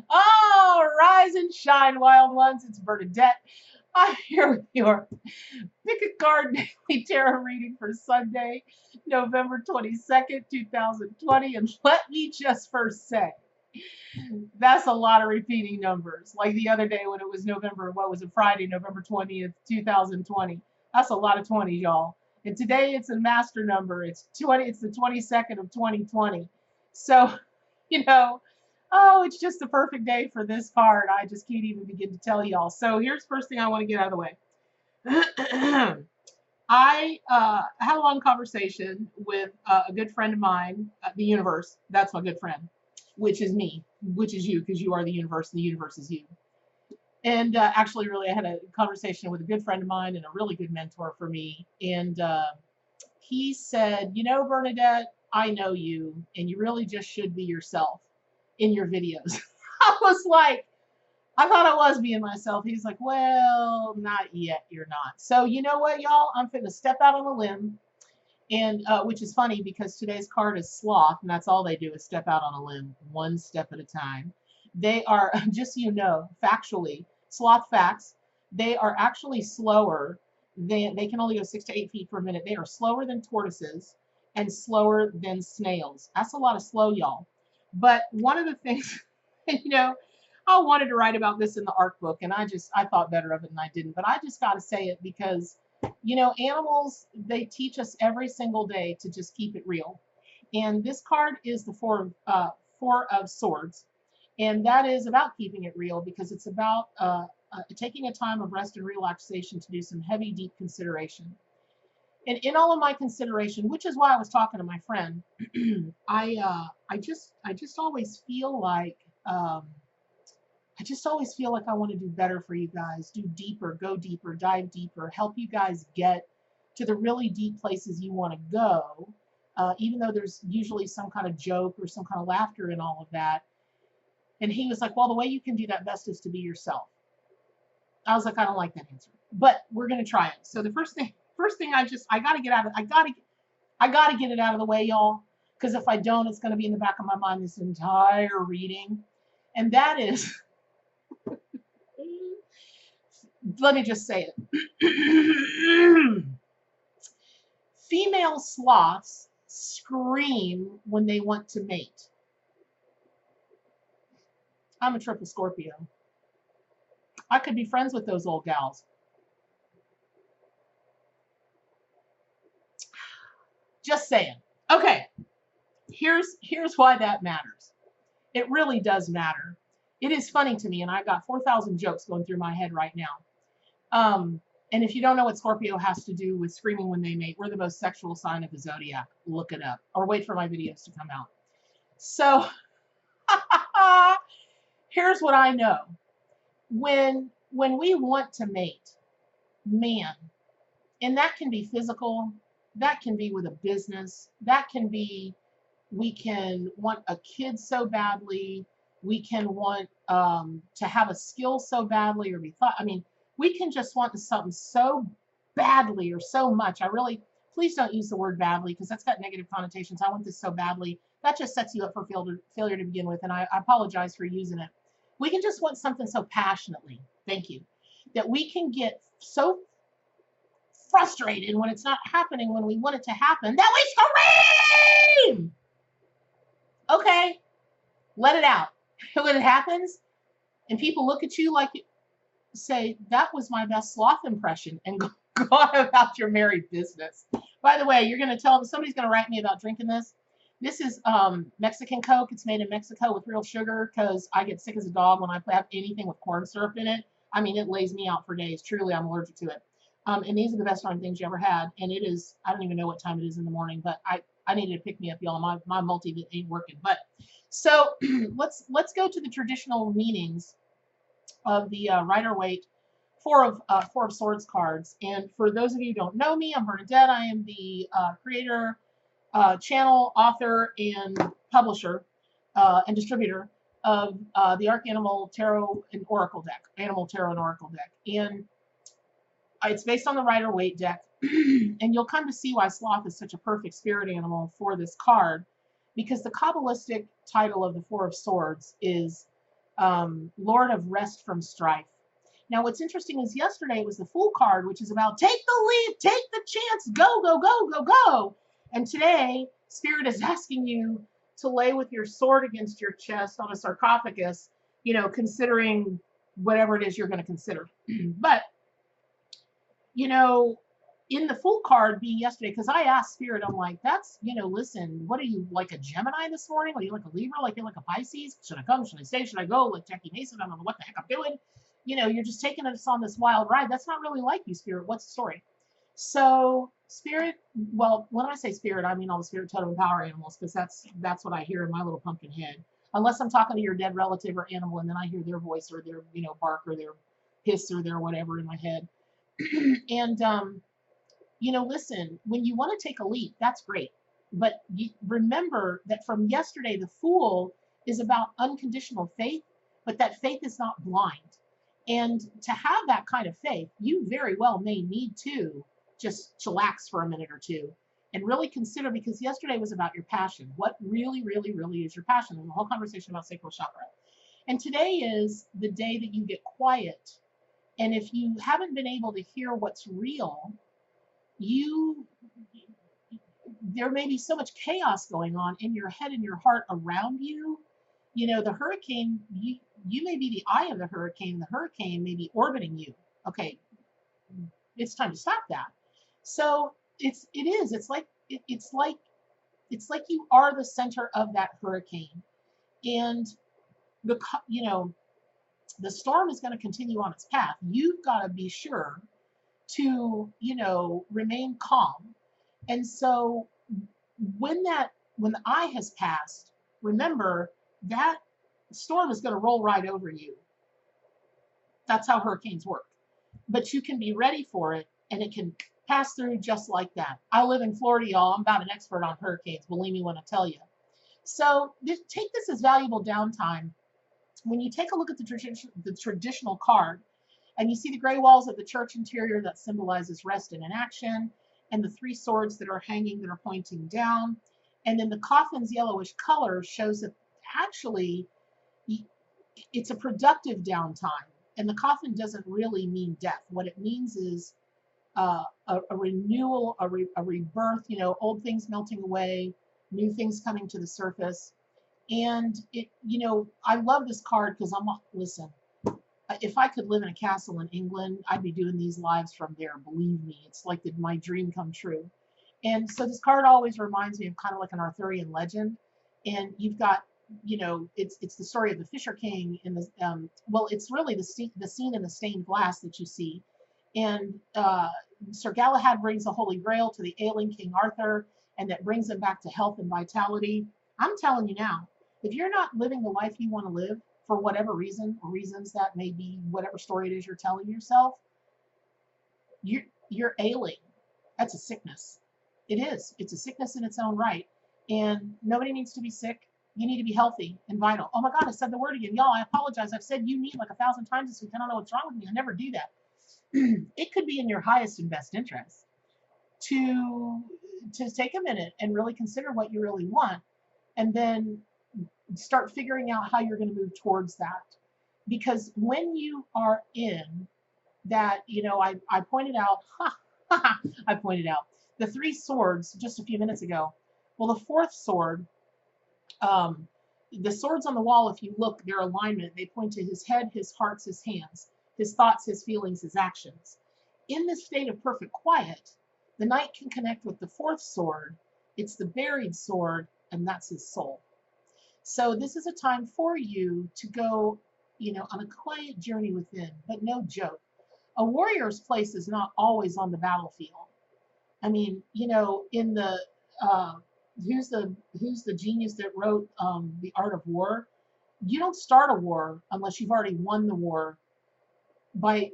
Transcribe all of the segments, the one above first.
Oh, rise and shine, wild ones. It's Bernadette. I'm here with your pick a card daily tarot reading for Sunday, November 22nd, 2020. And let me just first say, that's a lot of repeating numbers. Like the other day when it was November, what was it, Friday, November 20th, 2020. That's a lot of 20s, y'all. And today it's a master number. It's 20, it's the 22nd of 2020. So, you know, oh, it's just the perfect day for this card. I just can't even begin to tell y'all. So here's the first thing I want to get out of the way. I had a long conversation with a good friend of mine, the universe. That's my good friend, which is me, which is you, because you are the universe and the universe is you. And actually, really, I had a conversation with a good friend of mine and a really good mentor for me. And he said, you know, Bernadette, I know you, and you really just should be yourself in your videos. I was like, I thought I was being myself. He's like, well, not yet. You're not. So you know what, y'all? I'm finna step out on a limb, and which is funny because today's card is Sloth, and that's all they do is step out on a limb, one step at a time. They are, just so you know, factually, Sloth facts, they are actually slower than, they can only go 6 to 8 feet per minute. They are slower than tortoises and slower than snails. That's a lot of slow, y'all. But one of the things, you know, I wanted to write about this in the art book, and I thought better of it, and I didn't. But I just got to say it because, you know, animals, they teach us every single day to just keep it real. And this card is the four of swords, and that is about keeping it real because it's about taking a time of rest and relaxation to do some heavy, deep consideration. And in all of my consideration, which is why I was talking to my friend, I just always feel like I just always feel like I want to do better for you guys, do deeper, go deeper, dive deeper, help you guys get to the really deep places you want to go. Even though there's usually some kind of joke or some kind of laughter in all of that. And he was like, well, the way you can do that best is to be yourself. I was like, I don't like that answer, but we're going to try it. So the first thing I got to get out of, I got to get it out of the way, y'all. Because if I don't, it's going to be in the back of my mind this entire reading. And that is, let me just say it. Female sloths scream when they want to mate. I'm a triple Scorpio. I could be friends with those old gals. Just saying. Okay, here's why that matters. It really does matter. It is funny to me, and I've got 4,000 jokes going through my head right now. And if you don't know what Scorpio has to do with screaming when they mate, we're the most sexual sign of the zodiac. Look it up, or wait for my videos to come out. So here's what I know. When we want to mate, man, and that can be physical, that can be with a business, that can be, we can want a kid so badly, we can want to have a skill so badly, or be thought, I mean, we can just want something so badly or so much. I really, please don't use the word badly because that's got negative connotations. I want this so badly. That just sets you up for failure to begin with, and I apologize for using it. We can just want something so passionately, thank you, that we can get so frustrated when it's not happening when we want it to happen that we scream. Okay, let it out. When it happens and people look at you like, say, that was my best sloth impression, and go on about your merry business. By the way, you're going to tell them, somebody's going to write me about drinking this. This is Mexican Coke. It's made in Mexico with real sugar because I get sick as a dog when I have anything with corn syrup in it. I mean, it lays me out for days. Truly, I'm allergic to it. And these are the best darn things you ever had. And it is, I don't even know what time it is in the morning, but I needed to pick me up, y'all. My multi ain't working. But so let's go to the traditional meanings of the Rider Waite Four of Swords cards. And for those of you who don't know me, I'm Bernadette. I am the creator, channel, author, and publisher and distributor of the Arc Animal Tarot and Oracle deck, Animal Tarot and Oracle deck. And it's based on the Rider Waite deck. And you'll come to see why Sloth is such a perfect spirit animal for this card. because the Kabbalistic title of the Four of Swords is Lord of Rest from Strife. Now, what's interesting is yesterday was the Fool card, which is about take the leap, take the chance, go, go, go, go, go. And today, Spirit is asking you to lay with your sword against your chest on a sarcophagus, considering whatever it is you're going to consider. But, in the Fool card being yesterday, because I asked Spirit, I'm like, that's, listen, what are you, like a Gemini this morning? Are you like a Libra? Like you're like a Pisces? Should I come? Should I stay? Should I go? Like Jackie Mason, I don't know what the heck I'm doing. You're just taking us on this wild ride. That's not really like you, Spirit. What's the story? So Spirit, well, when I say Spirit, I mean all the Spirit totem and power animals, because that's what I hear in my little pumpkin head. Unless I'm talking to your dead relative or animal, and then I hear their voice or their, bark or their hiss or their whatever in my head. And, listen, when you want to take a leap, that's great. But remember that from yesterday, the Fool is about unconditional faith, but that faith is not blind. And to have that kind of faith, you very well may need to just chillax for a minute or two and really consider, because yesterday was about your passion. What really, really, really is your passion? There's a whole conversation about sacral chakra. And today is the day that you get quiet. And if you haven't been able to hear what's real, there may be so much chaos going on in your head and your heart around you. The hurricane, you may be the eye of the hurricane. The hurricane may be orbiting you. Okay, it's time to stop that. So it's like you are the center of that hurricane, and the storm is going to continue on its path. You've got to be sure to remain calm. And so when the eye has passed, remember that storm is going to roll right over you. That's how hurricanes work. But you can be ready for it, and it can pass through just like that. I live in Florida, y'all. I'm about an expert on hurricanes, believe me when I tell you. So take this as valuable downtime. When you take a look at the traditional card, and you see the gray walls of the church interior that symbolizes rest and inaction, and the three swords that are hanging that are pointing down, and then the coffin's yellowish color shows that actually it's a productive downtime. And the coffin doesn't really mean death. What it means is a renewal, a rebirth, old things melting away, new things coming to the surface. And I love this card because listen, if I could live in a castle in England, I'd be doing these lives from there. Believe me, it's like my dream come true. And so this card always reminds me of kind of like an Arthurian legend. And you've got, it's the story of the Fisher King in the, it's really the scene in the stained glass that you see. And Sir Galahad brings the Holy Grail to the ailing King Arthur, and that brings him back to health and vitality. I'm telling you now, if you're not living the life you want to live, for whatever reason, or reasons that may be, whatever story it is you're telling yourself, you're ailing. That's a sickness. It is. It's a sickness in its own right. And nobody needs to be sick. You need to be healthy and vital. Oh my God, I said the word again. Y'all, I apologize. I've said you need like 1,000 times this week. I don't know what's wrong with me. I never do that. It could be in your highest and best interest to take a minute and really consider what you really want, and then start figuring out how you're going to move towards that. Because when you are in that, I pointed out, I pointed out the three swords just a few minutes ago. Well, the fourth sword, the swords on the wall, if you look, their alignment, they point to his head, his heart, his hands, his thoughts, his feelings, his actions. In this state of perfect quiet, the knight can connect with the fourth sword. It's the buried sword, and that's his soul. So this is a time for you to go, on a quiet journey within, but no joke. A warrior's place is not always on the battlefield. I mean, in the who's the genius that wrote The Art of War? You don't start a war unless you've already won the war by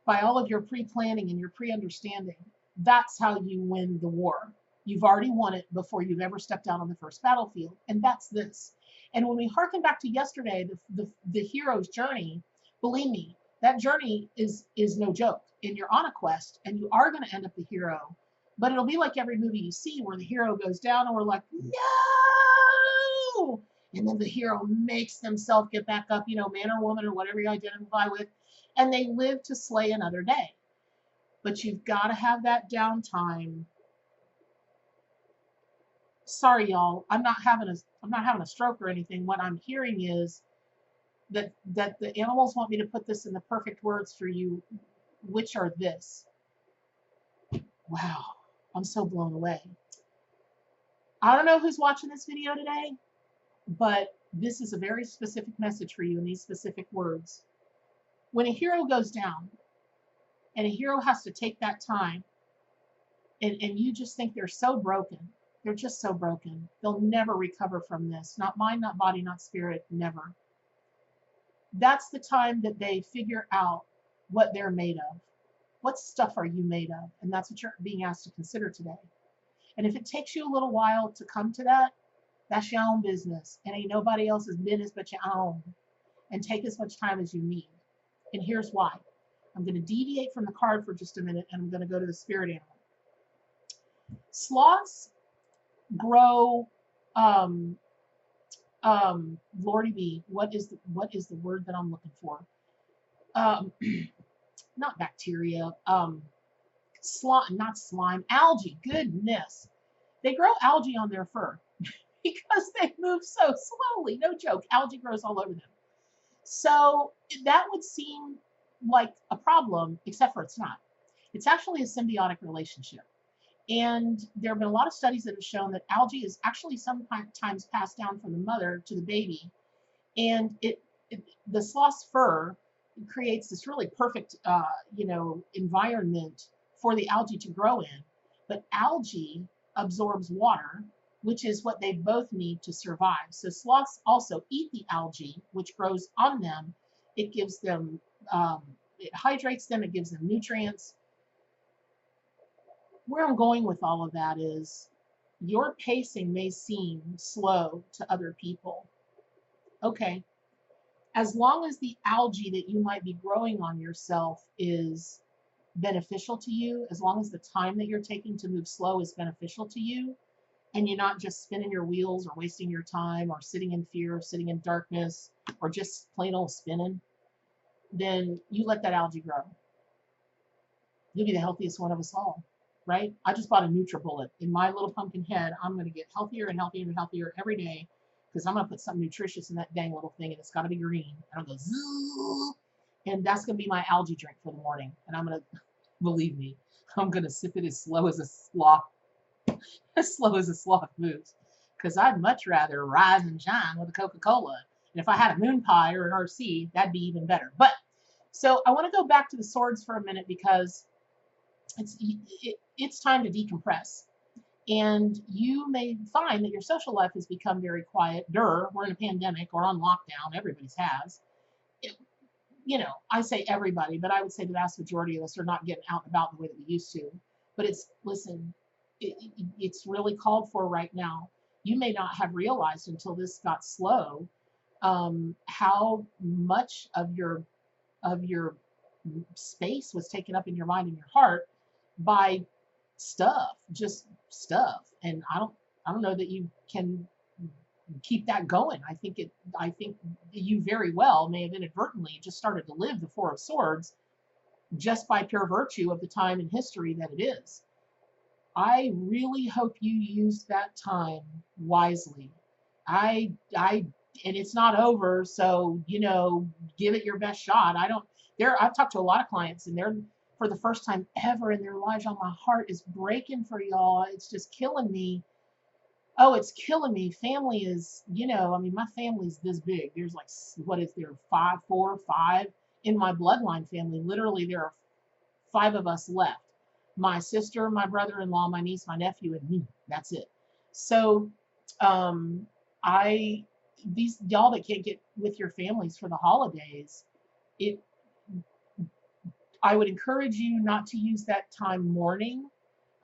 all of your pre-planning and your pre-understanding. That's how you win the war. You've already won it before you've ever stepped out on the first battlefield. And that's this. And when we hearken back to yesterday, the hero's journey, believe me, that journey is no joke. And you're on a quest, and you are going to end up the hero. But it'll be like every movie you see where the hero goes down and we're like, no! no. And then the hero makes themselves get back up, man or woman or whatever you identify with, and they live to slay another day. But you've got to have that downtime. Sorry, y'all. I'm not having a stroke or anything. What I'm hearing is that the animals want me to put this in the perfect words for you, which are this. Wow, I'm so blown away. I don't know who's watching this video today, but this is a very specific message for you in these specific words. When a hero goes down and a hero has to take that time, and you just think they're so broken, they're just so broken, they'll never recover from this, not mind, not body, not spirit, never. That's the time that they figure out what they're made of. What stuff are you made of? And that's what you're being asked to consider today. And if it takes you a little while to come to that, that's your own business. And ain't nobody else's business but your own. And take as much time as you need. And here's why. I'm going to deviate from the card for just a minute, and I'm going to go to the spirit animal. Sloths grow, Lordy B, what is the word that I'm looking for? Not bacteria, not slime, algae, goodness. They grow algae on their fur because they move so slowly. No joke, algae grows all over them. So that would seem like a problem, except for it's not. It's actually a symbiotic relationship. And there have been a lot of studies that have shown that algae is actually sometimes passed down from the mother to the baby. And the sloth's fur creates this really perfect, environment for the algae to grow in. But algae absorbs water, which is what they both need to survive. So sloths also eat the algae, which grows on them. It gives them, it hydrates them, it gives them nutrients. Where I'm going with all of that is your pacing may seem slow to other people. Okay, as long as the algae that you might be growing on yourself is beneficial to you, as long as the time that you're taking to move slow is beneficial to you, and you're not just spinning your wheels or wasting your time or sitting in fear or sitting in darkness or just plain old spinning, then you let that algae grow. You'll be the healthiest one of us all. Right? I just bought a NutriBullet. In my little pumpkin head, I'm going to get healthier and healthier and healthier every day because I'm going to put something nutritious in that dang little thing, and it's got to be green. And I'll go zzz, and that's going to be my algae drink for the morning. And I'm going to, believe me, I'm going to sip it as slow as a sloth moves, because I'd much rather rise and shine with a Coca-Cola. And if I had a moon pie or an RC, that'd be even better. But so I want to go back to the swords for a minute because it's time to decompress. And you may find that your social life has become very quiet. We're in a pandemic or on lockdown. Everybody's has. I say everybody, but I would say the vast majority of us are not getting out and about the way that we used to. But it's really called for right now. You may not have realized until this got slow how much of your space was taken up in your mind and your heart by just stuff. And I don't know that you can keep that going. I think you very well may have inadvertently just started to live the Four of Swords just by pure virtue of the time in history that it is. I really hope you used that time wisely. And it's not over, so give it your best shot. I've talked to a lot of clients, and they're, for the first time ever in their lives, my heart is breaking for y'all. It's just killing me. Oh, it's killing me. Family is, my family's this big. There's like, what is there, 4 or 5 in my bloodline family. Literally, there are 5 of us left. My sister, my brother-in-law, my niece, my nephew, and me. That's it. So, these y'all that can't get with your families for the holidays, I would encourage you not to use that time mourning.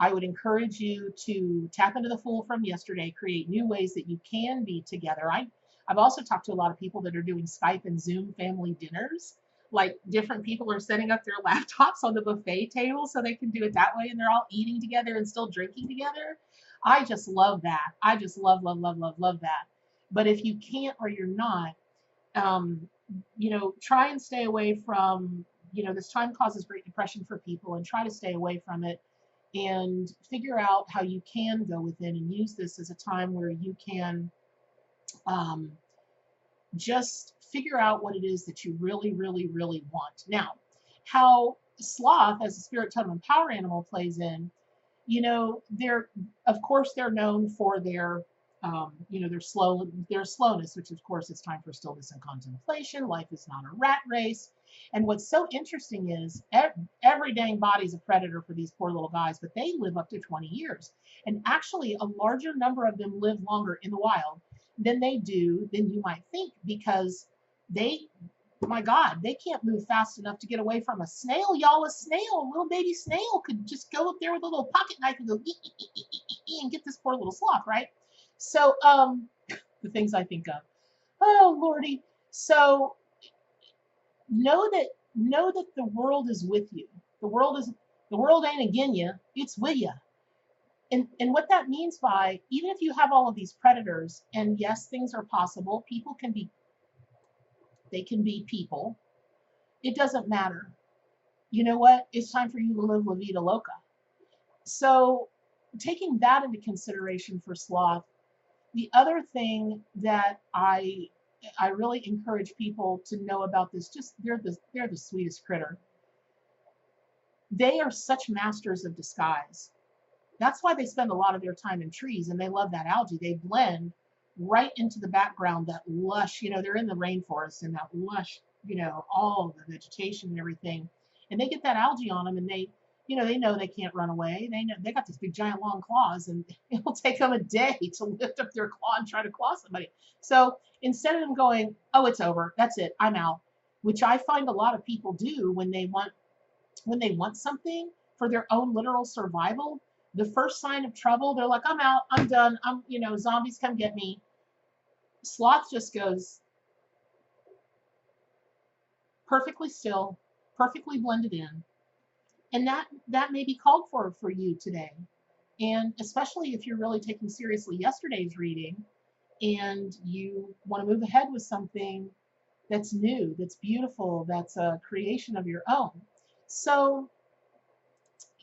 I would encourage you to tap into the Fool from yesterday, create new ways that you can be together. I've also talked to a lot of people that are doing Skype and Zoom family dinners. Like, different people are setting up their laptops on the buffet table so they can do it that way, and they're all eating together and still drinking together. I just love that. I just love that. But if you can't or you're not, try and stay away from, this time causes great depression for people, and try to stay away from it and figure out how you can go within and use this as a time where you can um, just figure out what it is that you really, really, really want. Now, how sloth as a spirit totem and power animal plays in, they're, of course, they're known for their slowness, which of course it's time for stillness and contemplation. Life is not a rat race. And what's so interesting is every dang body's a predator for these poor little guys, but they live up to 20 years. And actually, a larger number of them live longer in the wild than you might think, because my God, they can't move fast enough to get away from a snail. Y'all, a little baby snail could just go up there with a little pocket knife and go and get this poor little sloth, right? So, the things I think of. Oh, Lordy. So know that the world is with you. The world ain't against you, it's with you. And what that means by, even if you have all of these predators, and yes, things are possible, they can be people. It doesn't matter. You know what? It's time for you to live La Vida Loca. So taking that into consideration for sloth, the other thing that I really encourage people to know about this, just they're the sweetest critter. They are such masters of disguise. That's why they spend a lot of their time in trees, and they love that algae. They blend right into the background, that lush, they're in the rainforest, and that lush, all the vegetation and everything. And they get that algae on them, and they know they can't run away. They know they got these big giant long claws, and it'll take them a day to lift up their claw and try to claw somebody. So instead of them going, oh, it's over, that's it, I'm out, which I find a lot of people do when they want something for their own literal survival, the first sign of trouble, they're like, I'm out, I'm done, zombies come get me. Sloth just goes perfectly still, perfectly blended in. And that may be called for you today. And especially if you're really taking seriously yesterday's reading and you want to move ahead with something that's new, that's beautiful, that's a creation of your own. So,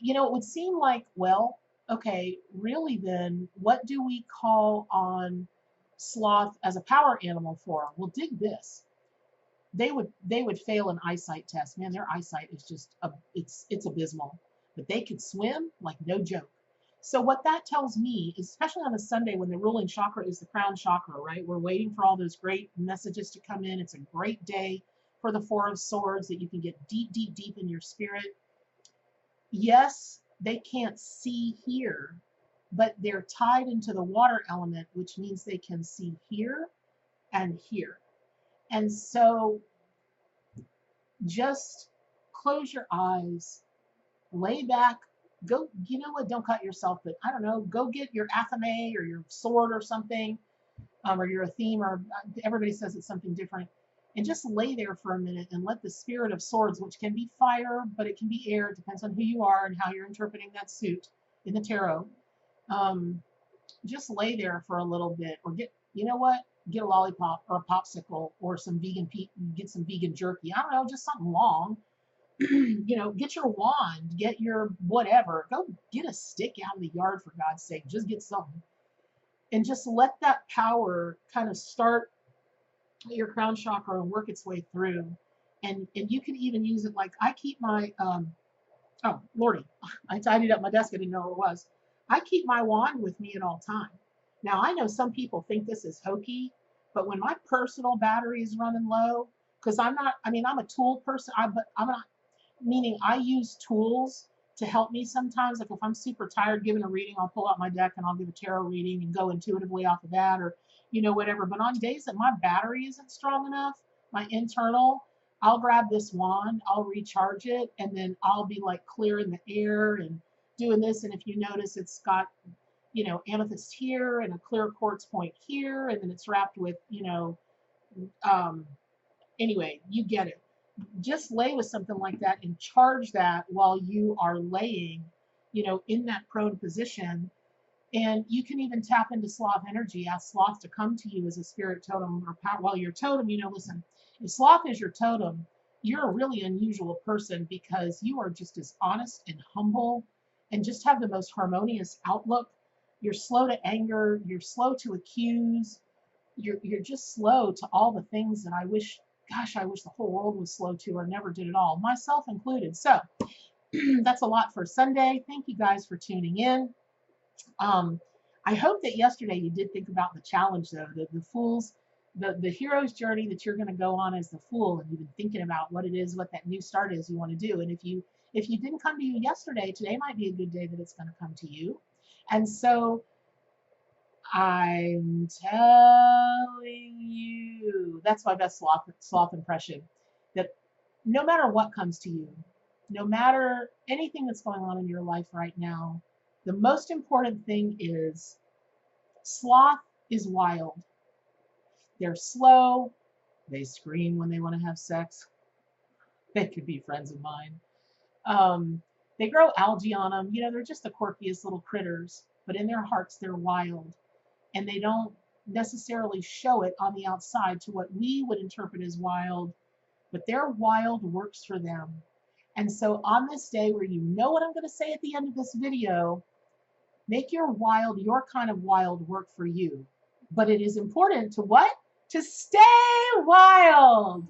it would seem like, well, okay, really then, what do we call on sloth as a power animal for? Well, dig this. They would fail an eyesight test. Man, their eyesight is just it's abysmal. But they could swim like no joke. So what that tells me, especially on a Sunday when the ruling chakra is the crown chakra, right? We're waiting for all those great messages to come in. It's a great day for the Four of Swords, that you can get deep, deep, deep in your spirit. Yes, they can't see here, but they're tied into the water element, which means they can see here and here. And so just close your eyes, lay back, go, you know what, don't cut yourself, but I don't know, go get your athame or your sword or something, or your theme, or everybody says it's something different, and just lay there for a minute and let the spirit of swords, which can be fire, but it can be air, it depends on who you are and how you're interpreting that suit in the tarot, just lay there for a little bit, or get a lollipop or a popsicle or get some vegan jerky, I don't know, just something long. Get your wand, get your whatever, go get a stick out in the yard, for God's sake, just get something, and just let that power kind of start your crown chakra and work its way through. And you can even use it, like I keep my oh Lordy, I tidied up my desk, I didn't know what it was. I keep my wand with me at all time. Now I know some people think this is hokey, but when my personal battery is running low, because I'm a tool person, but I'm not, meaning I use tools to help me sometimes. Like if I'm super tired giving a reading, I'll pull out my deck and I'll give a tarot reading and go intuitively off of that, or whatever. But on days that my battery isn't strong enough, my internal, I'll grab this wand, I'll recharge it, and then I'll be like clearing the air and doing this. And if you notice, it's got amethyst here and a clear quartz point here, and then it's wrapped with anyway, you get it. Just lay with something like that and charge that while you are laying, in that prone position. And you can even tap into sloth energy, ask sloth to come to you as a spirit totem or power. Well, your totem, you know, listen, if sloth is your totem, you're a really unusual person because you are just as honest and humble and just have the most harmonious outlook. You're slow to anger, you're slow to accuse, you're just slow to all the things that I wish, gosh, I wish the whole world was slow to or never did at all, myself included. So that's a lot for Sunday. Thank you guys for tuning in. Um, I hope that yesterday you did think about the challenge, though, the fool's, the hero's journey that you're going to go on as the fool, and you've been thinking about what it is, what that new start is you want to do. And if you didn't come to you yesterday, today might be a good day that it's going to come to you. And so I'm telling you, that's my best sloth impression. That no matter what comes to you, no matter anything that's going on in your life right now, the most important thing is sloth is wild. They're slow. They scream when they want to have sex. They could be friends of mine. They grow algae on them. You know, they're just the quirkiest little critters, but in their hearts, they're wild. And they don't necessarily show it on the outside to what we would interpret as wild, but their wild works for them. And so on this day where you know what I'm going to say at the end of this video, make your wild, your kind of wild work for you. But it is important to what? To stay wild.